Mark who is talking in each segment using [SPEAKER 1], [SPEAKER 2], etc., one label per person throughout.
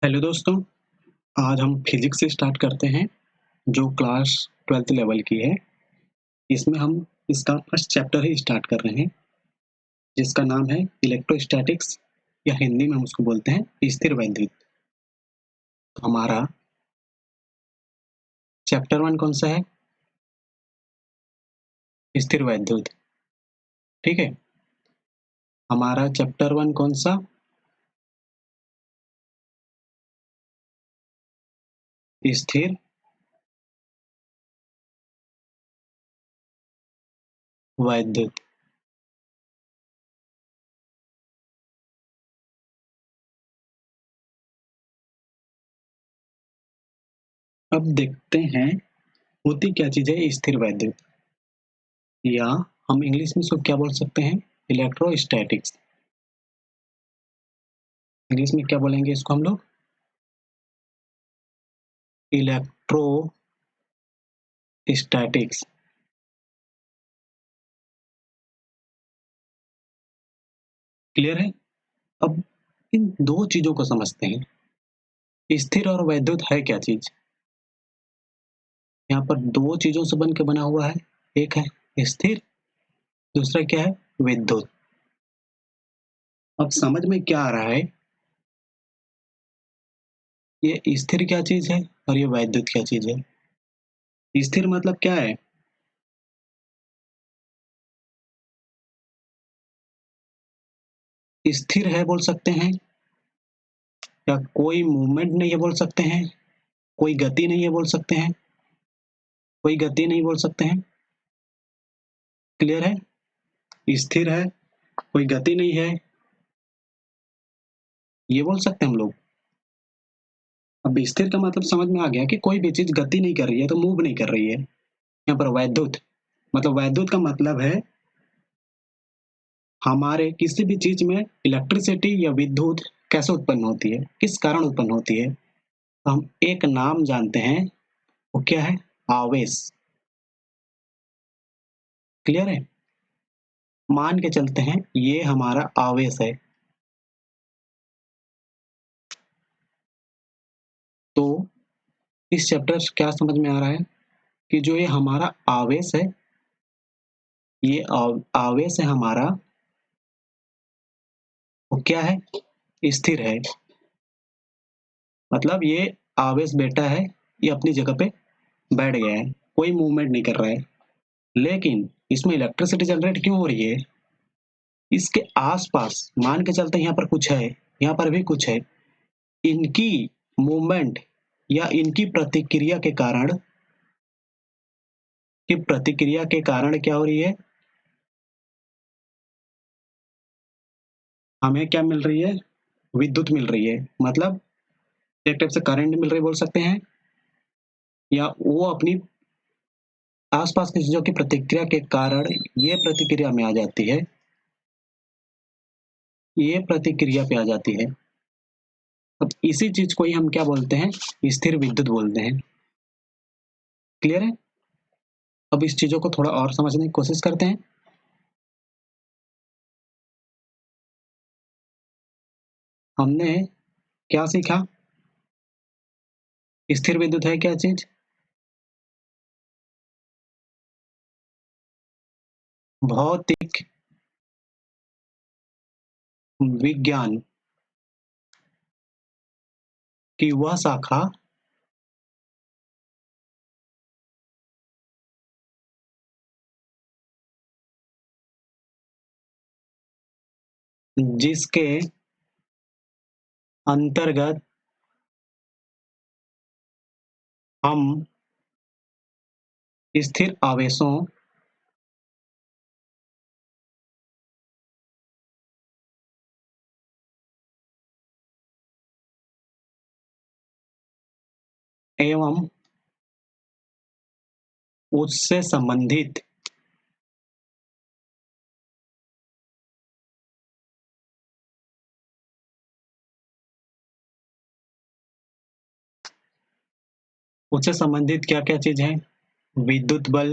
[SPEAKER 1] Hello दोस्तों, आज हम फिजिक्स से स्टार्ट करते हैं जो क्लास 12th लेवल की है। इसमें हम इसका फर्स्ट चैप्टर ही स्टार्ट कर रहे हैं जिसका नाम है इलेक्ट्रोस्टैटिक्स या हिंदी में हम उसको बोलते हैं स्थिर वैद्युत। तो हमारा चैप्टर 1 कौन सा है? स्थिर वैद्युत। ठीक है, हमारा चैप्टर 1 कौन सा? स्थिर वैद्युत। अब देखते हैं होती क्या चीज है स्थिर वैद्युत, या हम इंग्लिश में इसको क्या बोल सकते हैं? इलेक्ट्रोस्टैटिक्स। इंग्लिश में क्या बोलेंगे इसको हम लोग? इलेक्ट्रोस्टैटिक्स। क्लियर है? अब इन दो चीजों को समझते हैं, स्थिर और वैद्युत है क्या चीज। यहाँ पर दो चीजों से बन के बना हुआ है, एक है स्थिर, दूसरा क्या है? विद्युत। अब समझ में क्या आ रहा है, ये स्थिर क्या चीज है और ये वैद्युत क्या चीज है। स्थिर मतलब क्या है? स्थिर है बोल सकते हैं, या कोई मूवमेंट नहीं है बोल सकते हैं, कोई गति नहीं है बोल सकते हैं, कोई गति नहीं बोल सकते हैं। क्लियर है? स्थिर है, कोई गति नहीं है, ये बोल सकते हैं हम लोग। अब स्थिर का मतलब समझ में आ गया कि कोई भी चीज गति नहीं कर रही है तो मूव नहीं कर रही है। यहाँ पर वैद्युत मतलब वैद्युत का मतलब है हमारे किसी भी चीज में इलेक्ट्रिसिटी या विद्युत कैसे उत्पन्न होती है, किस कारण उत्पन्न होती है। तो हम एक नाम जानते हैं, वो क्या है? आवेश। क्लियर है? मान के चलते हैं ये हमारा आवेश है, तो इस चैप्टर से क्या समझ में आ रहा है कि जो ये हमारा आवेश है, ये आवेश है हमारा, वो क्या है? स्थिर है। मतलब ये आवेश बैठा है, ये अपनी जगह पे बैठ गया है, कोई मूवमेंट नहीं कर रहा है। लेकिन इसमें इलेक्ट्रिसिटी जनरेट क्यों हो रही है? इसके आसपास मान के चलते हैं यहाँ पर कुछ है, यहाँ पर भी कुछ है, इनकी मूवमेंट या इनकी प्रतिक्रिया के कारण, की प्रतिक्रिया के कारण क्या हो रही है? हमें क्या मिल रही है? विद्युत मिल रही है। मतलब एक टाइप से करंट मिल रही बोल सकते हैं, या वो अपनी आसपास की चीजों की प्रतिक्रिया के कारण ये प्रतिक्रिया में आ जाती है, ये प्रतिक्रिया पे आ जाती है। अब इसी चीज को ही हम क्या बोलते हैं? स्थिर विद्युत बोलते हैं। क्लियर है? अब इस चीजों को थोड़ा और समझने की कोशिश करते हैं। हमने क्या सीखा? स्थिर विद्युत है क्या चीज? भौतिक विज्ञान की वह शाखा जिसके अंतर्गत हम स्थिर आवेशों एवं उससे संबंधित क्या क्या चीज है? विद्युत बल,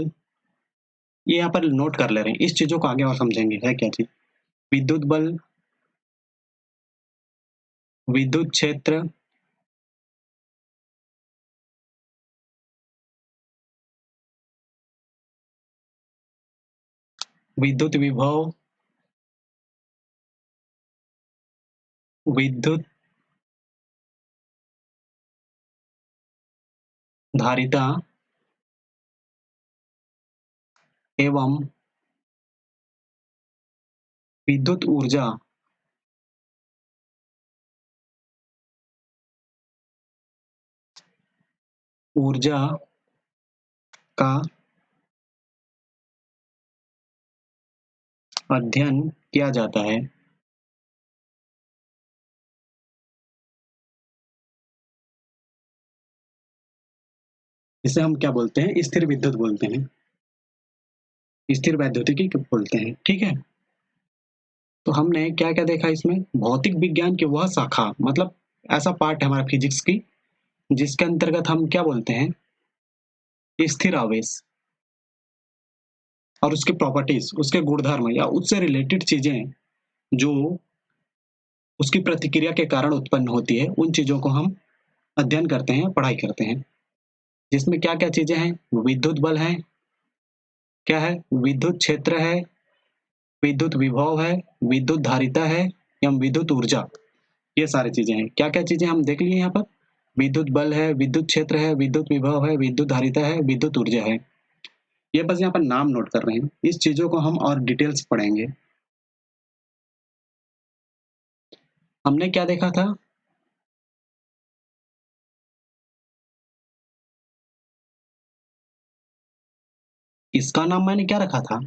[SPEAKER 1] ये यहाँ पर नोट कर ले रहे हैं, इस चीजों को आगे और समझेंगे है क्या चीज। विद्युत बल, विद्युत क्षेत्र, विद्युत विभव, विद्युत धारिता एवं विद्युत ऊर्जा ऊर्जा का अध्ययन किया जाता है। इसे हम क्या बोलते हैं? स्थिर विद्युत बोलते हैं, स्थिर वैद्युतिकी बोलते हैं। ठीक है, तो हमने क्या क्या देखा इसमें? भौतिक विज्ञान की वह शाखा, मतलब ऐसा पार्ट है हमारा फिजिक्स की जिसके अंतर्गत हम क्या बोलते हैं? स्थिर आवेश और उसकी प्रॉपर्टीज, उसके गुणधर्म या उससे रिलेटेड चीजें जो उसकी प्रतिक्रिया के कारण उत्पन्न होती है, उन चीजों को हम अध्ययन करते हैं, पढ़ाई करते हैं। जिसमें क्या क्या चीजें हैं? विद्युत बल है, क्या है? विद्युत क्षेत्र है, विद्युत विभव है, विद्युत धारिता है एवं विद्युत ऊर्जा। ये सारी चीजें हैं। क्या क्या चीजें हम देख लिए यहाँ पर? विद्युत बल है, विद्युत क्षेत्र है, विद्युत विभव है, विद्युत धारिता है, विद्युत ऊर्जा है। ये बस यहाँ पर नाम नोट कर रहे हैं, इस चीजों को हम और डिटेल्स पढ़ेंगे। हमने क्या देखा था? इसका नाम मैंने क्या रखा था?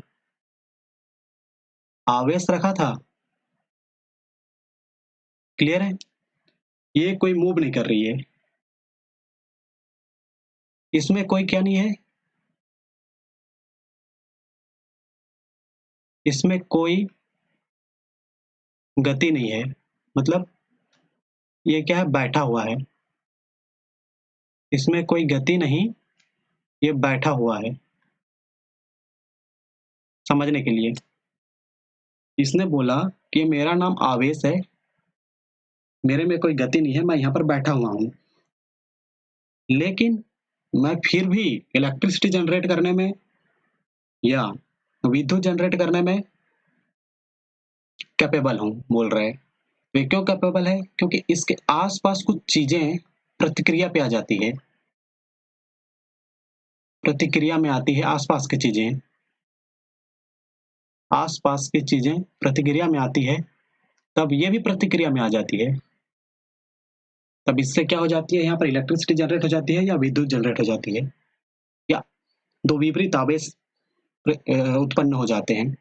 [SPEAKER 1] आवेश रखा था। क्लियर है? ये कोई मूव नहीं कर रही है, इसमें कोई क्या नहीं है, इसमें कोई गति नहीं है। मतलब ये क्या है? बैठा हुआ है, इसमें कोई गति नहीं, ये बैठा हुआ है। समझने के लिए, इसने बोला कि मेरा नाम आवेश है, मेरे में कोई गति नहीं है, मैं यहाँ पर बैठा हुआ हूँ, लेकिन मैं फिर भी इलेक्ट्रिसिटी जनरेट करने में या विद्युत जनरेट करने में कैपेबल हूँ, बोल रहे हैं। वे क्यों कैपेबल है? क्योंकि इसके आसपास कुछ चीजें प्रतिक्रिया पे आ जाती है, प्रतिक्रिया में आती है, आसपास की चीजें, आसपास की चीजें प्रतिक्रिया में आती है, तब ये भी प्रतिक्रिया में आ जाती है। तब इससे क्या हो जाती है? यहाँ पर इलेक्ट्रिसिटी जनरेट हो जाती है या विद्युत जनरेट हो जाती है, या दो विपरीत आवेश उत्पन्न हो जाते हैं।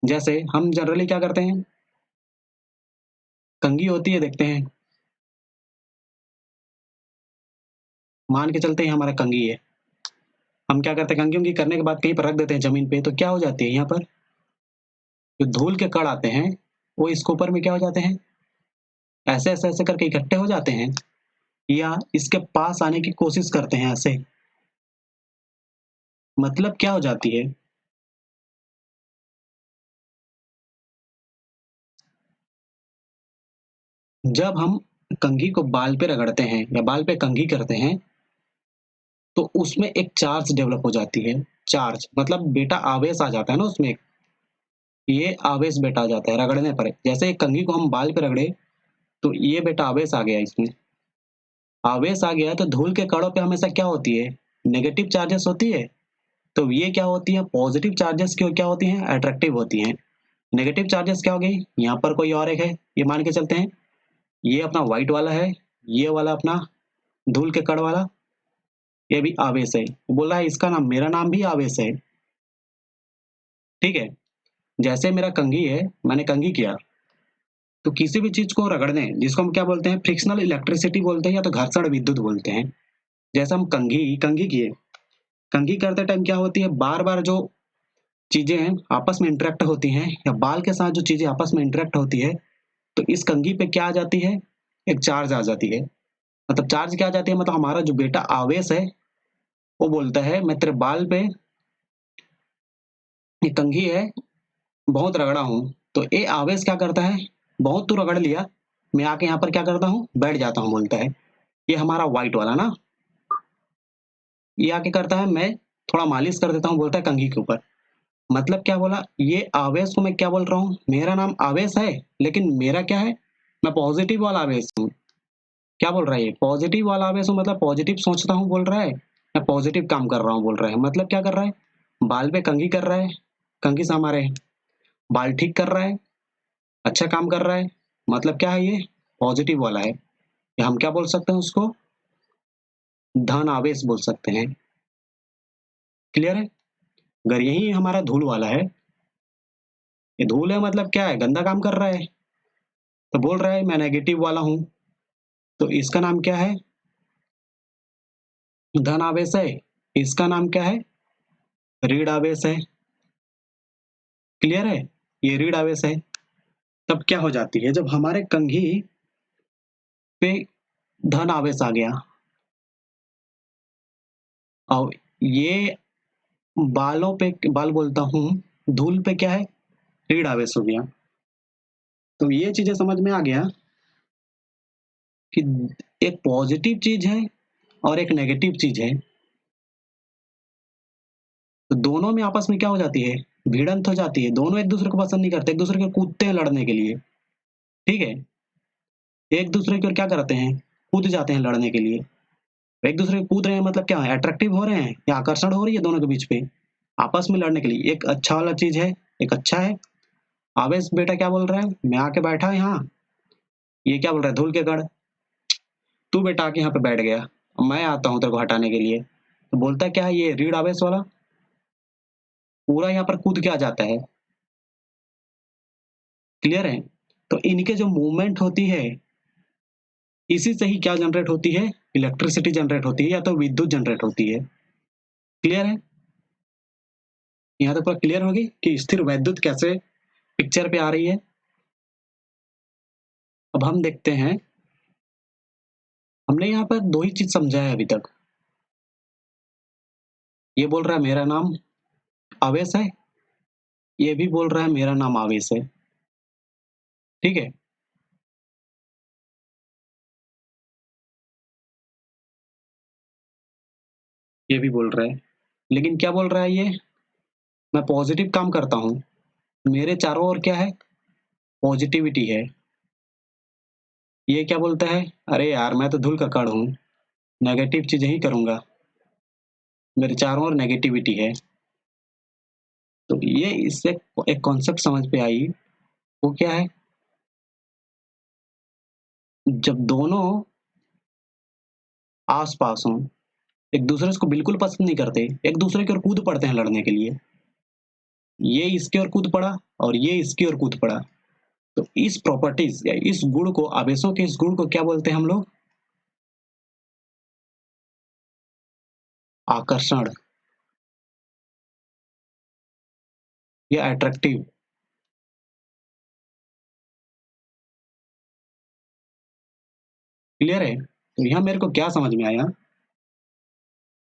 [SPEAKER 1] जैसे हम जनरली क्या करते हैं? कंघी होती है, देखते हैं, मान के चलते हैं हमारा कंघी है, हम क्या करते हैं? कंघी उंघी करने के बाद कहीं पर रख देते हैं जमीन पे, तो क्या हो जाती है? यहाँ पर जो धूल के कण आते हैं वो इसके ऊपर में क्या हो जाते हैं? ऐसे ऐसे ऐसे करके इकट्ठे हो जाते हैं, या इसके पास आने की कोशिश करते हैं ऐसे। मतलब क्या हो जाती है? जब हम कंघी को बाल पे रगड़ते हैं या बाल पे कंघी करते हैं, तो उसमें एक चार्ज डेवलप हो जाती है। चार्ज मतलब बेटा आवेश आ जाता है ना उसमें, ये आवेश बेटा आ जाता है रगड़ने पर। जैसे एक कंघी को हम बाल पे रगड़े तो ये बेटा आवेश आ गया, इसमें आवेश आ गया, तो धूल के कणों पे हमेशा क्या होती है? नेगेटिव चार्जेस होती है। तो ये क्या होती है? पॉजिटिव चार्जेस क्यों क्या होती हैं? अट्रैक्टिव होती हैं। नेगेटिव चार्जेस क्या हो गई? यहाँ पर कोई और एक है, ये मान के चलते हैं, ये अपना व्हाइट वाला है, ये वाला अपना धूल के कण वाला, ये भी आवेश है। बोला है इसका नाम, मेरा नाम भी आवेश है। ठीक है, जैसे मेरा कंघी है, मैंने कंघी किया, तो किसी भी चीज को रगड़ने, जिसको हम क्या बोलते हैं? फ्रिक्शनल इलेक्ट्रिसिटी बोलते हैं या तो घर्षण विद्युत बोलते हैं। जैसे हम कंघी कंघी किए, कंघी करते टाइम क्या होती है? बार बार जो चीजें आपस में इंटरेक्ट होती हैं या बाल के साथ जो चीजें आपस में इंटरेक्ट होती है, तो इस कंघी पे क्या आ जाती है? एक चार्ज आ जाती है। मतलब चार्ज क्या आ जाती है? मतलब हमारा जो बेटा आवेश है वो बोलता है मैं तेरे बाल पे, ये कंघी है, बहुत रगड़ा हूँ। तो ये आवेश क्या करता है? बहुत तू रगड़ लिया, मैं आके यहाँ पर क्या करता हूँ? बैठ जाता हूँ, बोलता है। ये हमारा व्हाइट वाला ना, ये आके करता है मैं थोड़ा मालिश कर देता हूँ, बोलता है कंघी के ऊपर। मतलब क्या बोला, ये आवेश को मैं क्या बोल रहा हूँ, मेरा नाम आवेश है, लेकिन मेरा क्या है, मैं पॉजिटिव वाला आवेश हूँ। क्या बोल रहा है ये, पॉजिटिव वाला आवेश हूँ, मतलब पॉजिटिव सोचता हूँ बोल रहा है, मैं पॉजिटिव काम कर रहा हूँ बोल रहा है। मतलब क्या कर रहा है, बाल पे कंघी कर रहा है, कंघी से हमारे बाल ठीक कर रहा है, अच्छा काम कर रहा है। मतलब क्या है, ये पॉजिटिव वाला है, या हम क्या बोल सकते हैं उसको, धन आवेश बोल सकते हैं। क्लियर है। अगर यही हमारा धूल वाला है, ये धूल है मतलब क्या है, गंदा काम कर रहा है, तो बोल रहा है मैं नेगेटिव वाला हूँ, तो इसका नाम क्या है, धन आवेश है। इसका नाम क्या है, ऋण आवेश है। क्लियर है, ये ऋण आवेश है। तब क्या हो जाती है, जब हमारे कंघी पे धन आवेश आ गया और ये बालों पे, बाल बोलता हूँ, धूल पे क्या है, ऋण आवेश हो गया। तो ये चीजें समझ में आ गया कि एक पॉजिटिव चीज है और एक नेगेटिव चीज है, तो दोनों में आपस में क्या हो जाती है, भिड़ंत हो जाती है। दोनों एक दूसरे को पसंद नहीं करते, एक दूसरे को कूदते हैं लड़ने के लिए। ठीक है, एक दूसरे की ओर क्या करते हैं, कूद जाते हैं लड़ने के लिए। एक दूसरे को कूद रहे हैं मतलब क्या है, अट्रैक्टिव हो रहे हैं या आकर्षण हो रही है दोनों के बीच पे, आपस में लड़ने के लिए। एक अच्छा वाला चीज है, एक अच्छा है। आवेश बेटा क्या बोल रहा है, मैं आके बैठा यहाँ, ये क्या बोल रहा है, धूल के गढ़, तू बेटा आके यहाँ पे बैठ गया, मैं आता हूँ तेरे को हटाने के लिए। तो बोलता क्या है, ये रीढ़ आवेश वाला पूरा यहाँ पर कूद के आ जाता है। क्लियर है। तो इनके जो मूवमेंट होती है, इसी से ही क्या जनरेट होती है, इलेक्ट्रिसिटी जनरेट होती है या तो विद्युत जनरेट होती है। क्लियर है, यहाँ तक पूरा क्लियर होगी कि स्थिर वैद्युत कैसे पिक्चर पे आ रही है। अब हम देखते हैं, हमने यहाँ पर दो ही चीज समझा है अभी तक। ये बोल रहा है मेरा नाम आवेश है, ये भी बोल रहा है मेरा नाम आवेश है। ठीक है, ये भी बोल रहा है, लेकिन क्या बोल रहा है ये, मैं पॉजिटिव काम करता हूँ, मेरे चारों ओर क्या है, पॉजिटिविटी है। ये क्या बोलता है, अरे यार मैं तो धूल का कण हूँ, नेगेटिव चीजें ही करूंगा, मेरे चारों ओर नेगेटिविटी है। तो ये इससे एक कॉन्सेप्ट समझ पे आई, वो क्या है, जब दोनों आस पास हों, एक दूसरे को बिल्कुल पसंद नहीं करते, एक दूसरे की ओर कूद पड़ते हैं लड़ने के लिए, ये इसकी ओर कूद पड़ा और ये इसकी ओर कूद पड़ा, तो इस प्रॉपर्टीज या इस गुण को, आवेशों के इस गुण को क्या बोलते हैं हम लोग, आकर्षण या अट्रैक्टिव। क्लियर है। तो यहाँ मेरे को क्या समझ में आया,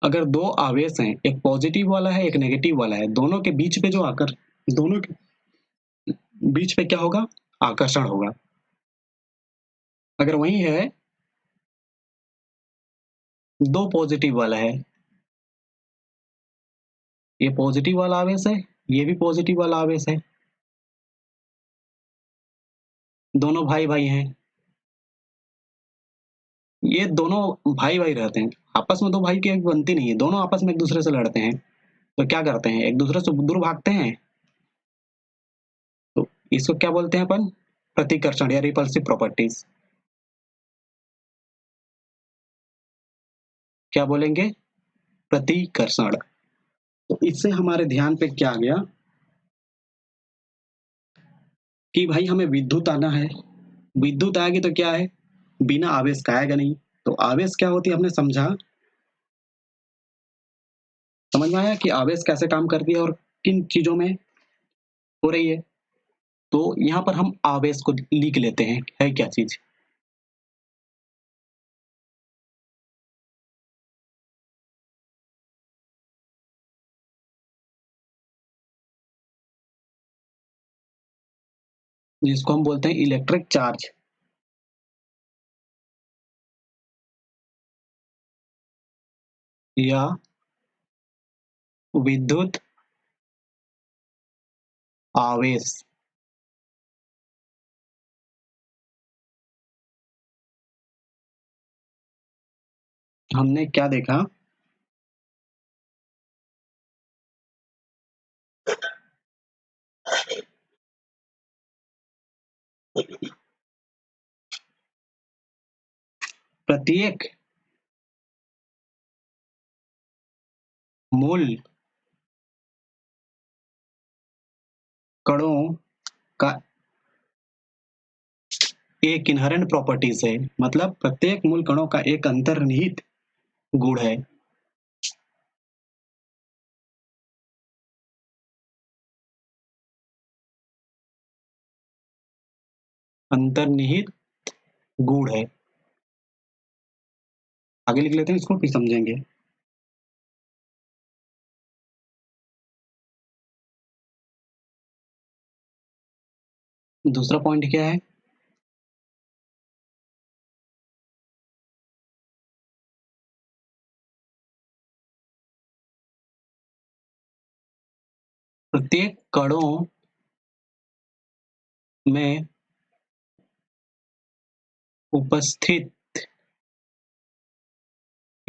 [SPEAKER 1] अगर दो आवेश हैं, एक पॉजिटिव वाला है एक नेगेटिव वाला है, दोनों के बीच पे जो आकर, दोनों के बीच पे क्या होगा, आकर्षण होगा। अगर वही है, दो पॉजिटिव वाला है, ये पॉजिटिव वाला आवेश है, ये भी पॉजिटिव वाला आवेश है, दोनों भाई भाई हैं, ये दोनों भाई भाई रहते हैं, आपस में दो भाई की बनती नहीं है, दोनों आपस में एक दूसरे से लड़ते हैं, तो क्या करते हैं, एक दूसरे से दूर भागते हैं। तो इसको क्या बोलते हैं अपन, प्रतिकर्षण या रिपल्सिव प्रॉपर्टीज। क्या बोलेंगे, प्रतिकर्षण। तो इससे हमारे ध्यान पे क्या आ गया कि भाई हमें विद्युत आना है, विद्युत आएगी तो क्या है, बिना आवेश का आएगा नहीं। तो आवेश क्या होती है हमने समझा, समझ में आया कि आवेश कैसे काम करती है और किन चीजों में हो रही है। तो यहाँ पर हम आवेश को लिख लेते हैं, है क्या चीज, जिसको हम बोलते हैं इलेक्ट्रिक चार्ज या विद्युत आवेश। हमने क्या देखा? प्रत्येक मूल कणों का एक इनहेरेंट प्रॉपर्टीज है, मतलब प्रत्येक मूल कणों का एक अंतर्निहित गुण है। अंतर्निहित गुण है। आगे लिख लेते हैं इसको, फिर समझेंगे। दूसरा पॉइंट क्या है? प्रत्येक कणों में उपस्थित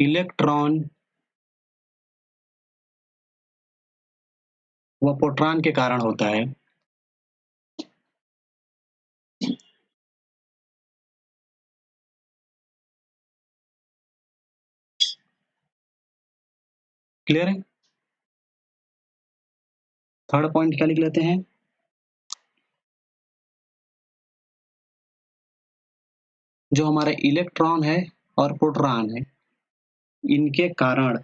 [SPEAKER 1] इलेक्ट्रॉन व प्रोटॉन के कारण होता है। क्लियर है? थर्ड पॉइंट क्या लिख लेते हैं? जो हमारे इलेक्ट्रॉन है और प्रोटॉन है, इनके कारण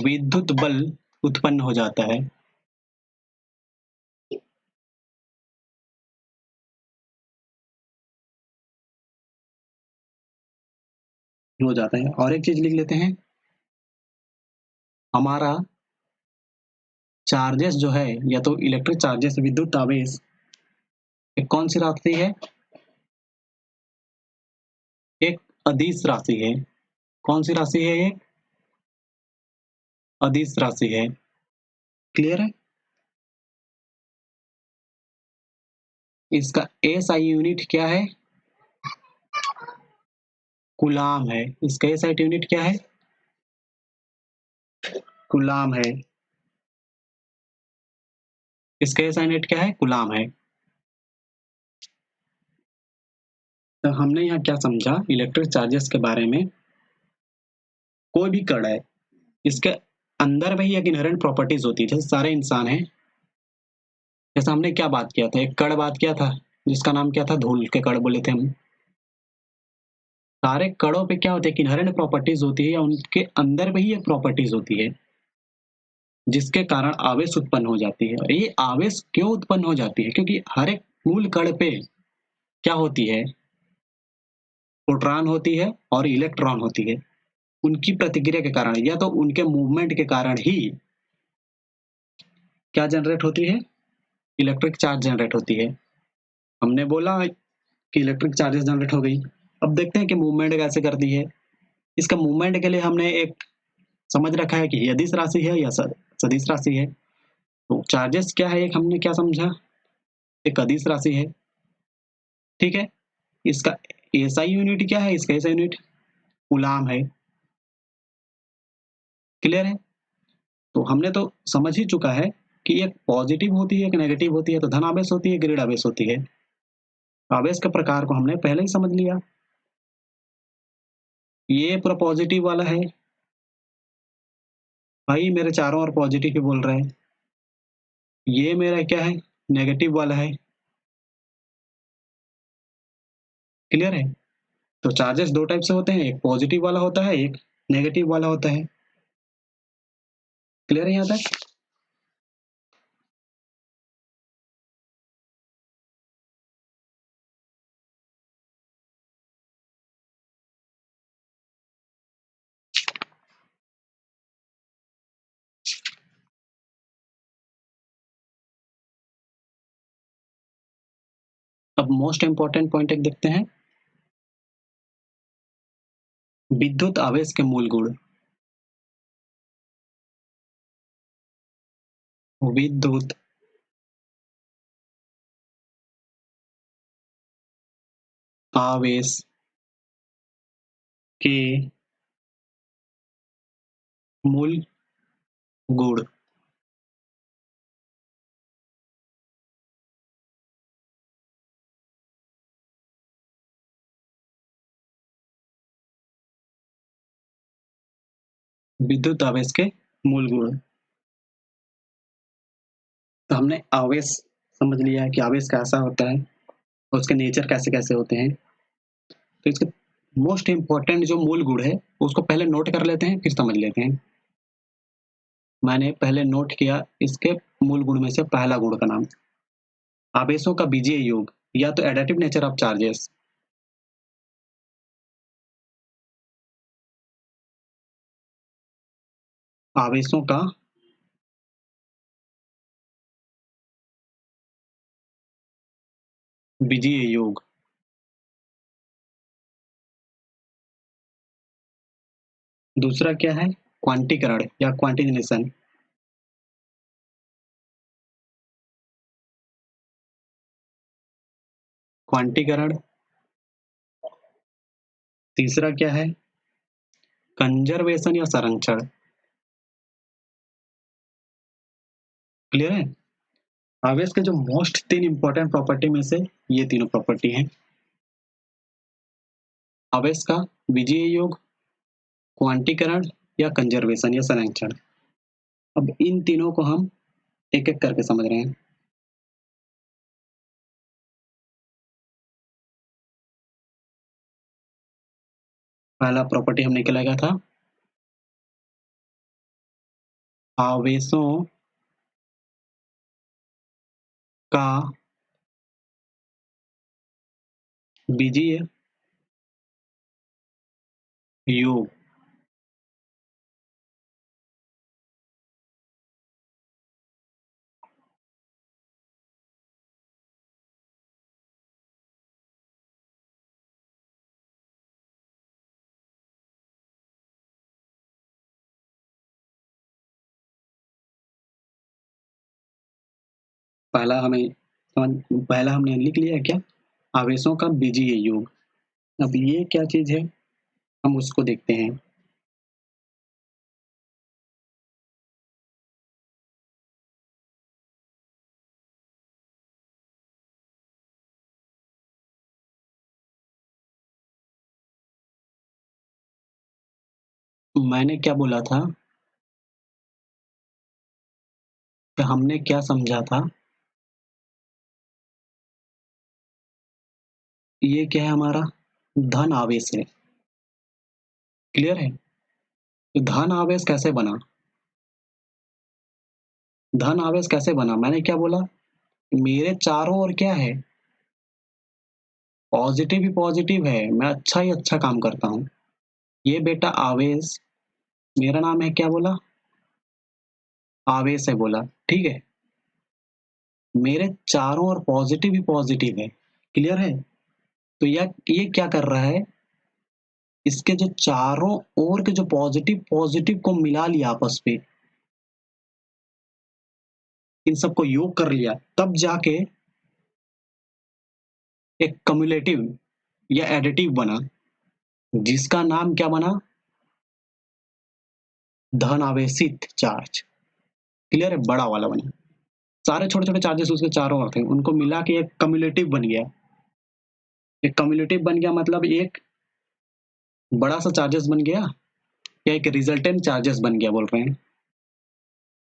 [SPEAKER 1] विद्युत बल उत्पन्न हो जाता है। हो जाता है। और एक चीज लिख लेते हैं, हमारा चार्जेस जो है, या तो इलेक्ट्रिक चार्जेस, विद्युत आवेश, एक कौन सी राशि है? एक अदिश राशि है। कौन सी राशि है ये? अदिश राशि है। क्लियर है? इसका एसआई यूनिट क्या है? कूलाम है। इसका एसआई यूनिट क्या है? कूलाम है। इसका एसआई यूनिट क्या है? कूलाम है। तो हमने यहाँ क्या समझा इलेक्ट्रिक चार्जेस के बारे में? कोई भी कण है, इसके अंदर में ही एक इनहेरेंट प्रॉपर्टीज होती है। जैसे सारे इंसान हैं, जैसे हमने क्या बात किया था, एक कण बात किया था जिसका नाम क्या था? धूल के कण बोले थे हम। सारे कणों पे क्या होते हैं? इनहेरेंट प्रॉपर्टीज होती है, या उनके अंदर में ही एक प्रॉपर्टीज होती है जिसके कारण आवेश उत्पन्न हो जाती है। और ये आवेश क्यों उत्पन्न हो जाती है? क्योंकि हर एक मूल कण पे क्या होती है? प्रोटॉन होती है और इलेक्ट्रॉन होती है। उनकी प्रतिक्रिया के कारण, या तो उनके मूवमेंट के कारण ही क्या जनरेट होती है? इलेक्ट्रिक चार्ज जनरेट होती है। हमने बोला कि इलेक्ट्रिक चार्जेस जनरेट हो गई। अब देखते हैं कि मूवमेंट कैसे करती है। इसका मूवमेंट के लिए हमने एक समझ रखा है कि अदिश राशि है या सदिश राशि है। तो चार्जेस क्या है, एक हमने क्या समझा? एक अदिश राशि है। ठीक है। इसका एसआई यूनिट क्या है? इसका एसआई यूनिट कूलाम है। क्लियर है? तो हमने तो समझ ही चुका है कि एक पॉजिटिव होती है, एक नेगेटिव होती है। तो धन आवेश होती है, ऋण आवेश होती है। आवेश के प्रकार को हमने पहले ही समझ लिया। ये पूरा पॉजिटिव वाला है। भाई मेरे चारों ओर पॉजिटिव ही बोल रहे हैं। ये मेरा क्या है? नेगेटिव वाला है। क्लियर है? तो चार्जेस दो टाइप से होते हैं, एक पॉजिटिव वाला होता है, एक नेगेटिव वाला होता है। क्लियर है यहाँ तक? अब मोस्ट इंपॉर्टेंट पॉइंट एक देखते हैं। विद्युत आवेश के मूल गुण। विद्युत आवेश के मूल गुण। विद्युत आवेश के मूल गुण। तो हमने आवेश समझ लिया है कि आवेश कैसा होता है और उसके नेचर कैसे कैसे होते हैं। तो इसके मोस्ट इम्पोर्टेंट जो मूल गुण है उसको पहले नोट कर लेते हैं, फिर समझ लेते हैं। मैंने पहले नोट किया इसके मूल गुण में से पहला गुण का नाम, आवेशों का बीजीय योग या तो एडेटिव नेचर ऑफ चार्जेस। आवेशों का बीजीय योग। दूसरा क्या है, क्वांटीकरण या क्वांटिनेशन। क्वांटीकरण। तीसरा क्या है, कंजर्वेशन या संरक्षण। क्लियर है। आवेश के जो मोस्ट तीन इंपॉर्टेंट प्रॉपर्टी में से ये तीनों प्रॉपर्टी हैं, आवेश का बीजीय योग, क्वांटीकरण या कंजर्वेशन या संरक्षण। अब इन तीनों को हम एक एक करके समझ रहे हैं। पहला प्रॉपर्टी हमने क्या लगा था, आवेशों का बीजीय योग। पहला हमने लिख लिया है क्या, आवेशों का बीजीय योग। अब ये क्या चीज है, हम उसको देखते हैं। मैंने क्या बोला था, कि हमने क्या समझा था, ये क्या है हमारा, धन आवेश है। क्लियर है। तो धन आवेश कैसे बना, धन आवेश कैसे बना, मैंने क्या बोला, मेरे चारों ओर क्या है, पॉजिटिव ही पॉजिटिव है, मैं अच्छा ही अच्छा काम करता हूँ। ये बेटा आवेश, मेरा नाम है क्या बोला, आवेश है बोला, ठीक है। मेरे चारों ओर पॉजिटिव ही पॉजिटिव है। क्लियर है। तो ये क्या कर रहा है, इसके जो चारों ओर के जो पॉजिटिव पॉजिटिव को मिला लिया आपस में, इन सबको योग कर लिया, तब जाके एक कम्युलेटिव या एडिटिव बना, जिसका नाम क्या बना, धन आवेशित चार्ज। क्लियर है, बड़ा वाला बना। सारे छोटे छोटे चार्जेस उसके चारों ओर थे, उनको मिला के एक कम्युलेटिव बन गया। एक कम्युलेटिव बन गया मतलब एक बड़ा सा चार्जेस बन गया, या एक रिजल्टेंट चार्जेस बन गया बोल रहे हैं,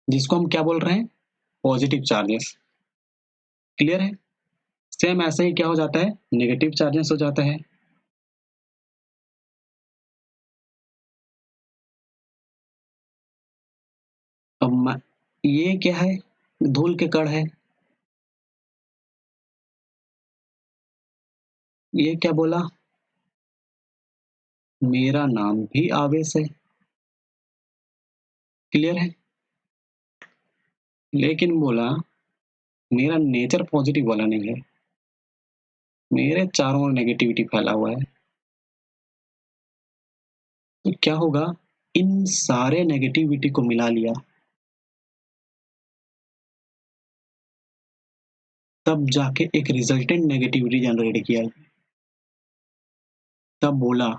[SPEAKER 1] जिसको हम क्या बोल रहे हैं, पॉजिटिव चार्जेस। क्लियर है। सेम ऐसे ही क्या हो जाता है, नेगेटिव चार्जेस हो जाता है। अब ये क्या है, धूल के कण है। ये क्या बोला, मेरा नाम भी आवेश है। क्लियर है। लेकिन बोला मेरा नेचर पॉजिटिव वाला नहीं है, मेरे चारों ओर नेगेटिविटी फैला हुआ है। तो क्या होगा, इन सारे नेगेटिविटी को मिला लिया, तब जाके एक रिजल्टेंट नेगेटिविटी जनरेट किया, तब बोला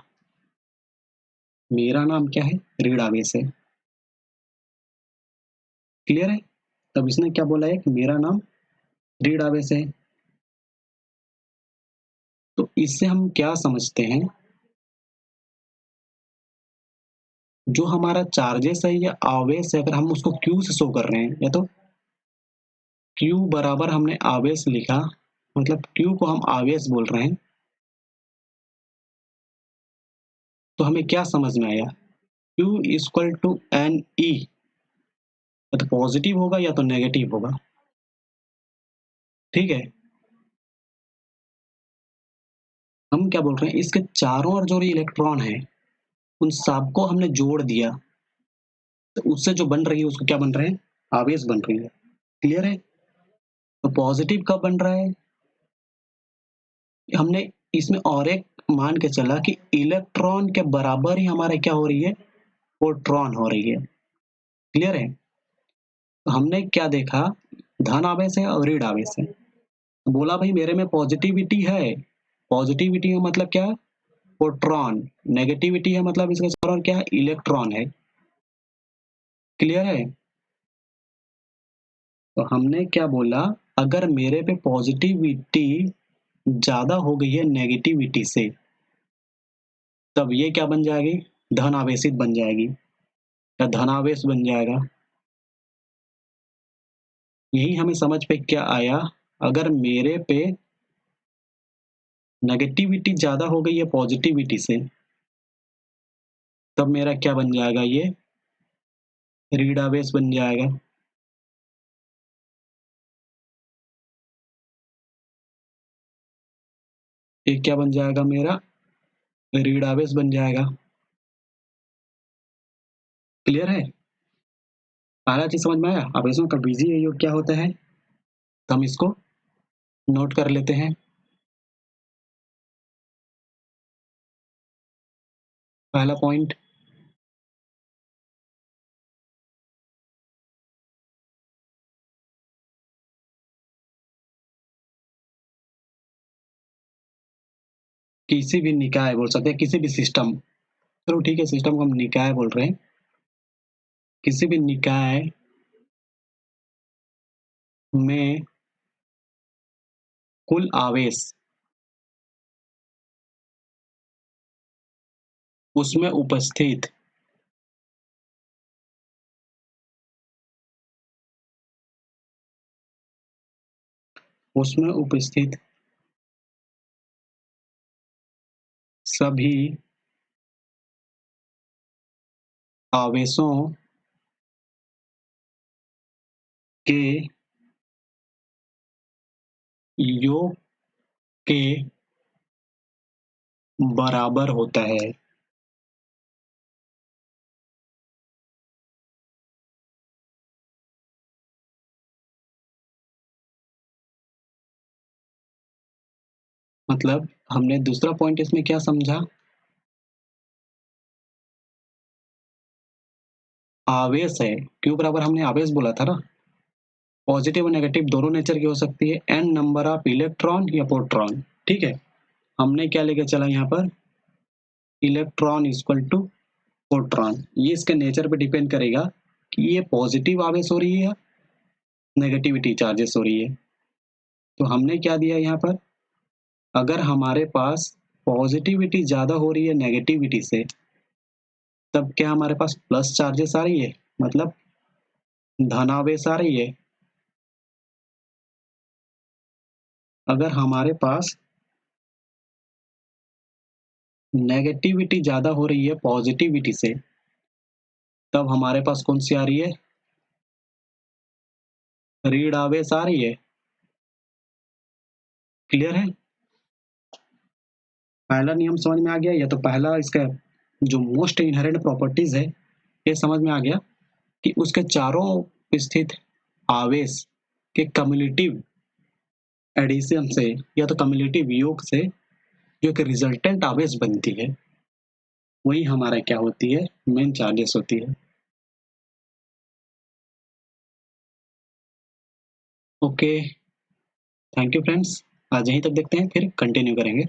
[SPEAKER 1] मेरा नाम क्या है, रीड आवेश है। क्लियर है? तब इसने क्या बोला है कि मेरा नाम रीड आवेश है। तो इससे हम क्या समझते हैं, जो हमारा चार्जेस है या आवेश है, अगर हम उसको क्यू से शो कर रहे हैं, या तो क्यू बराबर हमने आवेश लिखा, मतलब क्यू को हम आवेश बोल रहे हैं, तो हमें क्या समझ में आया, Q equal to N E, या तो पॉजिटिव होगा या तो नेगेटिव होगा। ठीक है, हम क्या बोल रहे हैं, इसके चारों ओर जो इलेक्ट्रॉन है उन सबको हमने जोड़ दिया, तो उससे जो बन रही है उसको क्या बन रहे हैं, आवेश बन रही है। क्लियर है? तो पॉजिटिव कब बन रहा है, हमने इसमें और एक मान के चला कि इलेक्ट्रॉन के बराबर ही हमारे क्या हो रही है, प्रोटॉन हो रही है। क्लियर है? तो हमने क्या देखा, धन आवेश है और ऋण आवेश है। तो बोला भाई मेरे में पॉजिटिविटी है, पॉजिटिविटी का मतलब क्या है, प्रोटॉन, नेगेटिविटी है मतलब इसका चारों ओर क्या है, इलेक्ट्रॉन है। क्लियर है? तो हमने क्या बोला, अगर मेरे पे पॉजिटिविटी ज्यादा हो गई है नेगेटिविटी से, तब ये क्या बन जाएगी, धन आवेशित बन जाएगी या धनावेश बन जाएगा। यही हमें समझ पे क्या आया, अगर मेरे पे नेगेटिविटी ज्यादा हो गई है पॉजिटिविटी से, तब मेरा क्या बन जाएगा, ये ऋणावेश बन जाएगा। ये क्या बन जाएगा, मेरा ऋणावेश बन जाएगा। क्लियर है? पहला चीज समझ में आया। आवेशों का बीजीय योग क्या होता है, तो हम इसको नोट कर लेते हैं। पहला पॉइंट, किसी भी निकाय बोल सकते हैं, किसी भी सिस्टम, चलो ठीक है सिस्टम को हम निकाय बोल रहे हैं, किसी भी निकाय में कुल आवेश उसमें उपस्थित उसमें उपस्थित सभी आवेशों के योग के बराबर होता है। मतलब हमने दूसरा पॉइंट इसमें क्या समझा, आवेश है, क्यों बराबर हमने आवेश बोला था ना, पॉजिटिव और नेगेटिव दोनों नेचर की हो सकती है, एन नंबर ऑफ इलेक्ट्रॉन या प्रोटॉन। ठीक है, हमने क्या लेके चला यहाँ पर, इलेक्ट्रॉन इक्वल टू प्रोटॉन। ये इसके नेचर पे डिपेंड करेगा कि ये पॉजिटिव आवेश हो रही है, नेगेटिविटी चार्जेस हो रही है। तो हमने क्या दिया यहाँ पर, अगर हमारे पास पॉजिटिविटी ज्यादा हो रही है नेगेटिविटी से, तब क्या हमारे पास प्लस चार्जेस आ रही है, मतलब धनावेश आ रही है। अगर हमारे पास नेगेटिविटी ज्यादा हो रही है पॉजिटिविटी से, तब हमारे पास कौन सी आ रही है, ऋण आवेश आ रही है। क्लियर है? पहला नियम समझ में आ गया, या तो पहला इसका जो मोस्ट इनहेरेंट प्रॉपर्टीज है ये समझ में आ गया, कि उसके चारों स्थित आवेश के कम्युलेटिव एडिशन से या तो कम्युलेटिव योग से जो एक रिजल्टेंट आवेश बनती है, वही हमारा क्या होती है, मेन चार्जेस होती है। ओके, थैंक यू फ्रेंड्स, आज यहीं तक देखते हैं, फिर कंटिन्यू करेंगे।